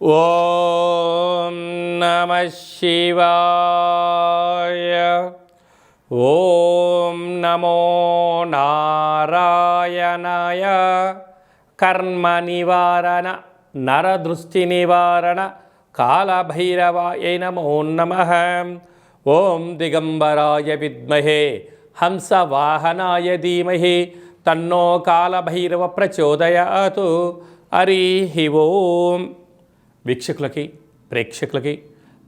ఓం నమః శివాయ. ఓం నమో నారాయణాయ. కర్మ నివారణ నరదృష్టి నివారణ కాళభైరవాయ నమో నమః. ఓం దిగంబరాయ విద్మహే హంసవాహనాయ ధీమహి తన్నో కాళభైరవ ప్రచోదయాతు. హరి ఓం. వీక్షకులకి ప్రేక్షకులకి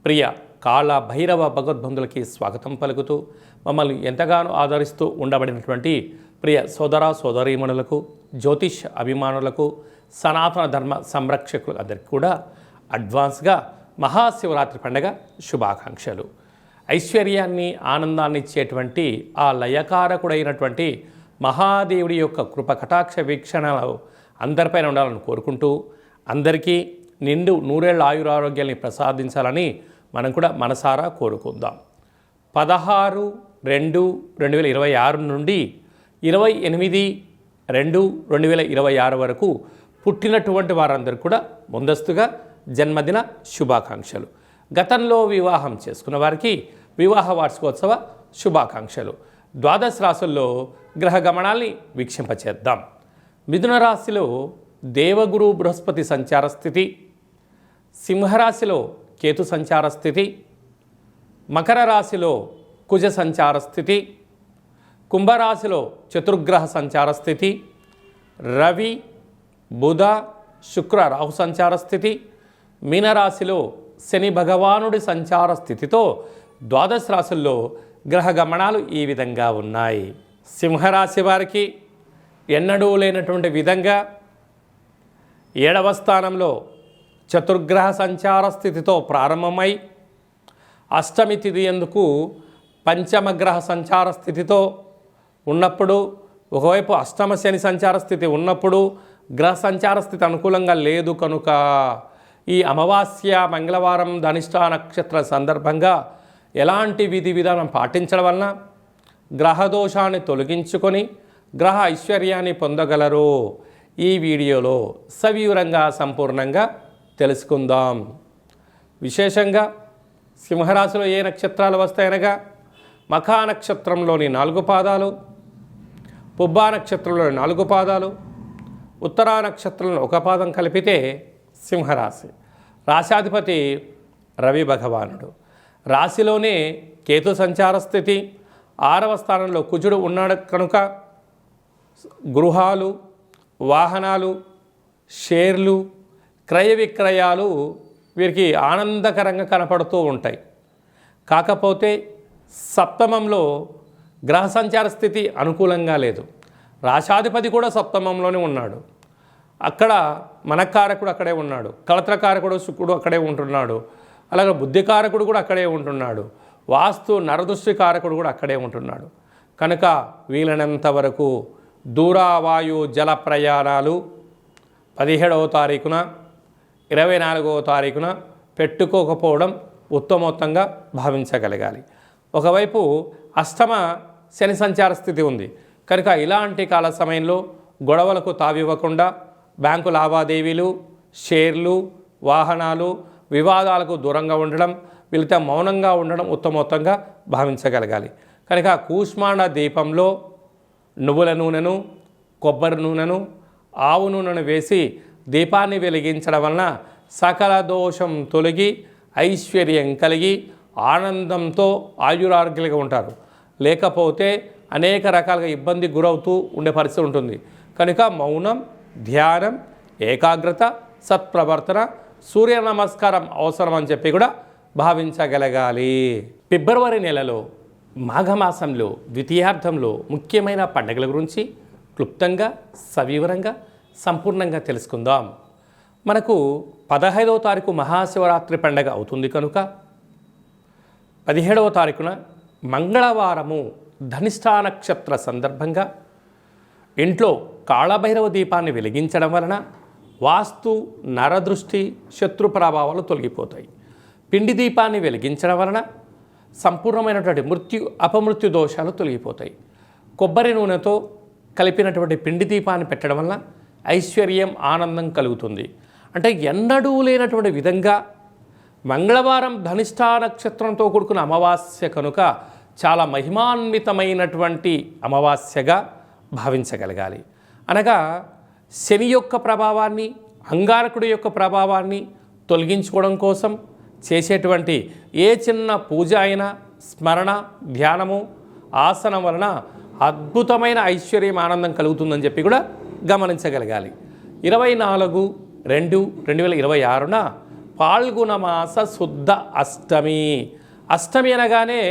ప్రియ కాళభైరవ భగవద్బంధులకి స్వాగతం పలుకుతూ మమ్మల్ని ఎంతగానో ఆదరిస్తూ ఉండబడినటువంటి ప్రియ సోదర సోదరీమణులకు, జ్యోతిష్ అభిమానులకు, సనాతన ధర్మ సంరక్షకులు అందరికీ కూడా అడ్వాన్స్గా మహాశివరాత్రి పండుగ శుభాకాంక్షలు. ఐశ్వర్యాన్ని ఆనందాన్ని ఇచ్చేటువంటి ఆ లయకారకుడైనటువంటి మహాదేవుడి యొక్క కృప కటాక్ష వీక్షణలు అందరిపైన ఉండాలని కోరుకుంటూ అందరికీ నిండు నూరేళ్ల ఆయురారోగ్యాన్ని ప్రసాదించాలని మనం కూడా మనసారా కోరుకుందాం. 16/2/2026 నుండి 28/2/2026 వరకు పుట్టినటువంటి వారందరూ కూడా ముందస్తుగా జన్మదిన శుభాకాంక్షలు. గతంలో వివాహం చేసుకున్న వారికి వివాహ వార్షికోత్సవ శుభాకాంక్షలు. ద్వాదశ రాశుల్లో గ్రహ గమనాల్ని వీక్షింపచేద్దాం. మిథున రాశిలో దేవగురు బృహస్పతి సంచార స్థితి, సింహరాశిలో కేతు సంచార స్థితి, మకర రాశిలో కుజ సంచార స్థితి, కుంభరాశిలో చతుర్గ్రహ సంచార స్థితి, రవి బుధ శుక్ర రాహు సంచార స్థితి, మీనరాశిలో శని భగవానుడి సంచార స్థితితో ద్వాదశ రాశుల్లో గ్రహ గమనాలు ఈ విధంగా ఉన్నాయి. సింహరాశి వారికి ఎన్నడూ లేనటువంటి విధంగా 7వ స్థానంలో చతుర్గ్రహ సంచార స్థితితో ప్రారంభమై అష్టమి తిథి ఎందుకు పంచమగ్రహ సంచార స్థితితో ఉన్నప్పుడు, ఒకవైపు అష్టమ శని సంచార స్థితి ఉన్నప్పుడు గ్రహ సంచార స్థితి అనుకూలంగా లేదు కనుక ఈ అమావాస్య మంగళవారం ధనిష్ట నక్షత్ర సందర్భంగా ఎలాంటి విధి విధానం పాటించడం వలన గ్రహదోషాన్ని తొలగించుకొని గ్రహ ఐశ్వర్యాన్ని పొందగలరు ఈ వీడియోలో సవివరంగా సంపూర్ణంగా తెలుసుకుందాం. విశేషంగా సింహరాశిలో ఏ నక్షత్రాలు వస్తాయనగా మఖా నక్షత్రంలోని 4 పాదాలు, పుబ్బా నక్షత్రంలోని 4 పాదాలు, ఉత్తరా నక్షత్రంలో 1 పాదం కలిపితే సింహరాశి. రాశాధిపతి రవి భగవానుడు. రాశిలోనే కేతు సంచార స్థితి, 6వ స్థానంలో కుజుడు ఉన్నాడు కనుక గృహాలు, వాహనాలు, షేర్లు, క్రయ విక్రయాలు వీరికి ఆనందకరంగా కనపడుతూ ఉంటాయి. కాకపోతే సప్తమంలో గ్రహ సంచార స్థితి అనుకూలంగా లేదు. రాశాధిపతి కూడా సప్తమంలోనే ఉన్నాడు. అక్కడ మనకారకుడు అక్కడే ఉన్నాడు, కళత్రకారకుడు శుక్రుడు అక్కడే ఉంటున్నాడు, అలాగే బుద్ధికారకుడు కూడా అక్కడే ఉంటున్నాడు, వాస్తు నరదృష్టి కారకుడు కూడా అక్కడే ఉంటున్నాడు. కనుక వీలైనంత వరకు దూరావాయు జల ప్రయాణాలు 17వ తారీఖున 24వ తారీఖున పెట్టుకోకపోవడం ఉత్తమోత్తంగా భావించగలగాలి. ఒకవైపు అష్టమ శని సంచార స్థితి ఉంది కనుక ఇలాంటి కాల సమయంలో గొడవలకు తావివ్వకుండా బ్యాంకు లావాదేవీలు, షేర్లు, వాహనాలు, వివాదాలకు దూరంగా ఉండడం, వీళ్ళతో మౌనంగా ఉండడం ఉత్తమోత్తంగా భావించగలగాలి. కనుక కూష్మాండ దీపంలో నువ్వుల నూనెను, కొబ్బరి నూనెను, ఆవు నూనెను వేసి దీపాన్ని వెలిగించడం వలన సకల దోషం తొలగి ఐశ్వర్యం కలిగి ఆనందంతో ఆయురారోగ్యంగా ఉంటారు. లేకపోతే అనేక రకాలుగా ఇబ్బంది గురవుతూ ఉండే పరిస్థితి ఉంటుంది. కనుక మౌనం, ధ్యానం, ఏకాగ్రత, సత్ప్రవర్తన, సూర్య నమస్కారం అవసరం అని చెప్పి కూడా భావించగలగాలి. ఫిబ్రవరి నెలలో మాఘమాసంలో ద్వితీయార్థంలో ముఖ్యమైన పండుగల గురించి క్లుప్తంగా సవివరంగా సంపూర్ణంగా తెలుసుకుందాం. మనకు 15వ తారీఖు మహాశివరాత్రి పండుగ అవుతుంది కనుక 17వ తారీఖున మంగళవారము ధనిష్ట నక్షత్ర సందర్భంగా ఇంట్లో కాళభైరవ దీపాన్ని వెలిగించడం వలన వాస్తు నరదృష్టి శత్రు ప్రభావాలు తొలగిపోతాయి. పిండి దీపాన్ని వెలిగించడం వలన సంపూర్ణమైనటువంటి అపమృత్యు దోషాలు తొలగిపోతాయి. కొబ్బరి నూనెతో కలిపినటువంటి పిండి దీపాన్ని పెట్టడం వల్ల ఐశ్వర్యం ఆనందం కలుగుతుంది. అంటే ఎన్నడూ లేనటువంటి విధంగా మంగళవారం ధనిష్ఠా నక్షత్రంతో కూడుకున్న అమావాస్య కనుక చాలా మహిమాన్వితమైనటువంటి అమావాస్యగా భావించగలగాలి. అనగా శని యొక్క ప్రభావాన్ని, అంగారకుడి యొక్క ప్రభావాన్ని తొలగించుకోవడం కోసం చేసేటువంటి ఏ చిన్న పూజ అయినా, స్మరణ, ధ్యానము, ఆసనం వలన అద్భుతమైన ఐశ్వర్యం, ఆనందం కలుగుతుందని చెప్పి కూడా గమనించగలగాలి. 24/2/2026న పాల్గొన మాస శుద్ధ అష్టమి. అష్టమి అనగానే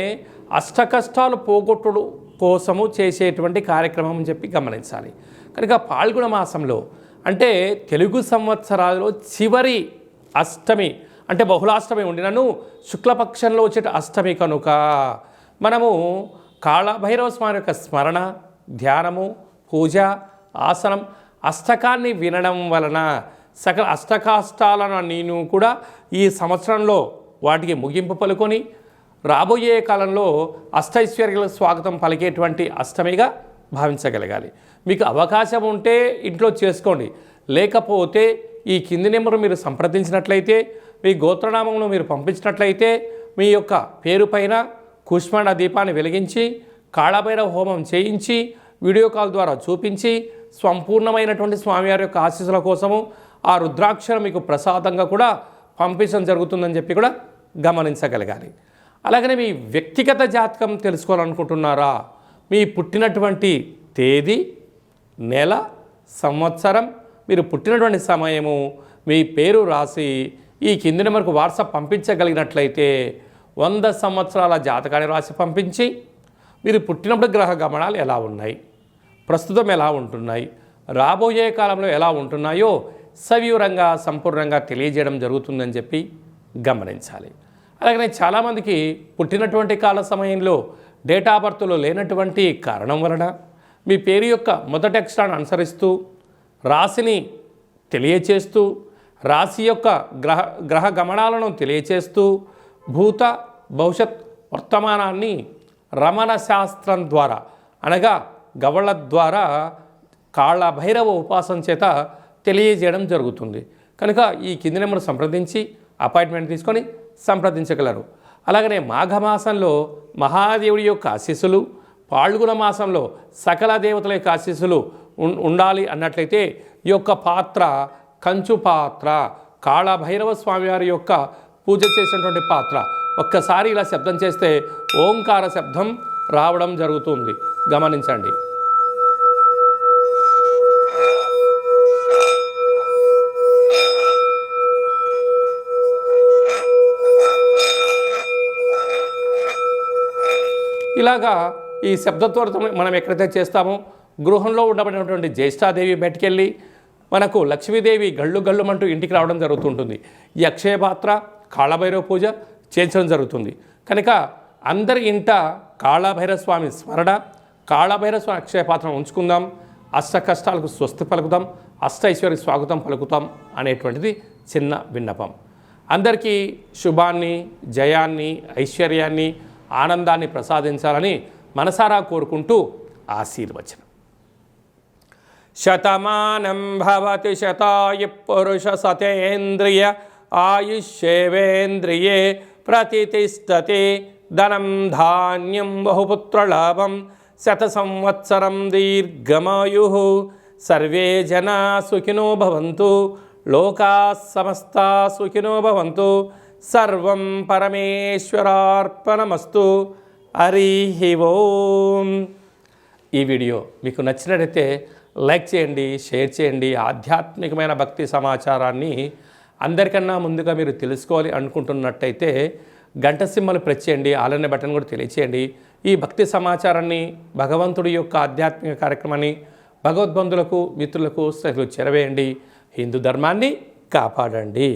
అష్ట కష్టాలు పోగొట్టుడు కోసము చేసేటువంటి కార్యక్రమం అని చెప్పి గమనించాలి. కనుక పాల్గొన మాసంలో అంటే తెలుగు సంవత్సరాలలో చివరి అష్టమి అంటే బహుళాష్టమి ఉండినను శుక్లపక్షంలో వచ్చే అష్టమి కనుక మనము కాళభైరవ స్వామి యొక్క స్మరణ, ధ్యానము, పూజ, ఆసనం, అష్టకాన్ని వినడం వలన సకల అష్టకాష్టాలను నేను కూడా ఈ సంవత్సరంలో వాటికి ముగింపు పలుకొని రాబోయే కాలంలో అష్టైశ్వర్యాల స్వాగతం పలికేటువంటి అష్టమిగా భావించగలగాలి. మీకు అవకాశం ఉంటే ఇంట్లో చేసుకోండి, లేకపోతే ఈ కింది నెంబర్ మీరు సంప్రదించినట్లయితే, మీ గోత్రనామంలో మీరు పంపించినట్లయితే మీ యొక్క పేరు పైన కుష్మాండ దీపాన్ని వెలిగించి కాళభైరవ హోమం చేయించి వీడియో కాల్ ద్వారా చూపించి సంపూర్ణమైనటువంటి స్వామివారి యొక్క ఆశీస్సుల కోసము ఆ రుద్రాక్షరం మీకు ప్రసాదంగా కూడా పంపించడం జరుగుతుందని చెప్పి కూడా గమనించగలగాలి. అలాగనే మీ వ్యక్తిగత జాతకం తెలుసుకోవాలనుకుంటున్నారా? మీ పుట్టినటువంటి తేదీ, నెల, సంవత్సరం, మీరు పుట్టినటువంటి సమయము, మీ పేరు రాసి ఈ కింది నెంబర్కు వాట్సాప్ పంపించగలిగినట్లయితే 100 సంవత్సరాల జాతకాన్ని రాసి పంపించి మీరు పుట్టినప్పుడు గ్రహ గమనాలు ఎలా ఉన్నాయి, ప్రస్తుతం ఎలా ఉంటున్నాయి, రాబోయే కాలంలో ఎలా ఉంటున్నాయో సవివరంగా సంపూర్ణంగా తెలియజేయడం జరుగుతుందని చెప్పి గమనించాలి. అలాగనే చాలామందికి పుట్టినటువంటి కాల సమయంలో డేట్ ఆఫ్ బర్త్లో లేనటువంటి కారణం వలన మీ పేరు యొక్క మొదటి అక్షరాన్ని అనుసరిస్తూ రాశిని తెలియచేస్తూ రాశి యొక్క గ్రహ గమనాలను తెలియచేస్తూ భూత భవిష్యత్ వర్తమానాన్ని రమణ శాస్త్రం ద్వారా అనగా గవళ ద్వారా కాళభైరవ ఉపాసన చేత తెలియజేయడం జరుగుతుంది. కనుక ఈ కింది నెంబర్ సంప్రదించి అపాయింట్మెంట్ తీసుకొని సంప్రదించగలరు. అలాగనే మాఘమాసంలో మహాదేవుడి యొక్క ఆశీస్సులు, పాల్గొన మాసంలో సకల దేవతల యొక్క ఆశీస్సులు ఉండాలి అన్నట్లయితే ఈ యొక్క పాత్ర కంచు పాత్ర, కాళభైరవ స్వామివారి యొక్క పూజ చేసినటువంటి పాత్ర ఒక్కసారి ఇలా శబ్దం చేస్తే ఓంకార శబ్దం రావడం జరుగుతుంది, గమనించండి. ఇలాగా ఈ శబ్దత్వరతో మనం ఎక్కడైతే చేస్తామో గృహంలో ఉండబడినటువంటి జ్యేష్ఠాదేవి బయటికెళ్ళి మనకు లక్ష్మీదేవి గళ్ళు గళ్ళుమంటూ ఇంటికి రావడం జరుగుతుంటుంది. ఈ అక్షయ పాత్ర కాళభైరవ పూజ చేయించడం జరుగుతుంది. కనుక అందరి ఇంట కాళభైరవ స్వామి స్మరణ, కాళభైరవ స్వామి అక్షయ పాత్రను ఉంచుకుందాం, అష్ట కష్టాలకు స్వస్తి పలుకుతాం, అష్టైశ్వర్య స్వాగతం పలుకుతాం అనేటువంటిది చిన్న విన్నపం. అందరికీ శుభాన్ని, జయాన్ని, ఐశ్వర్యాన్ని, ఆనందాన్ని ప్రసాదించాలని మనసారా కోరుకుంటూ ఆశీర్వచనం. శతమానం భవతి శతాయు పురుష సతేంద్రియ ఆయుష్యేవేంద్రియే ప్రతిష్టతే ధనం ధాన్యం బహుపుత్రలాభం శత సంవత్సరం దీర్ఘమాయు సర్వే జనా సుఖినో భవంతు లోకా సమస్తా సుఖినో భవంతు సర్వం పరమేశ్వరార్పణమస్తు. హరి ఓం. ఈ వీడియో మీకు నచ్చినట్లయితే లైక్ చేయండి, షేర్ చేయండి. ఆధ్యాత్మికమైన భక్తి సమాచారాన్ని అందరికన్నా ముందుగా మీరు తెలుసుకోవాలి అనుకుంటున్నట్టయితే గంట సింబల్ ప్రెస్ చేయండి, ఆల్ అనే బటన్ కూడా తెలియచేయండి. ఈ భక్తి సమాచారాన్ని, భగవంతుడి యొక్క ఆధ్యాత్మిక కార్యక్రమాన్ని భగవద్బంధులకు, మిత్రులకు, స్నేహితులకు చేరవేయండి. హిందూ ధర్మాన్ని కాపాడండి.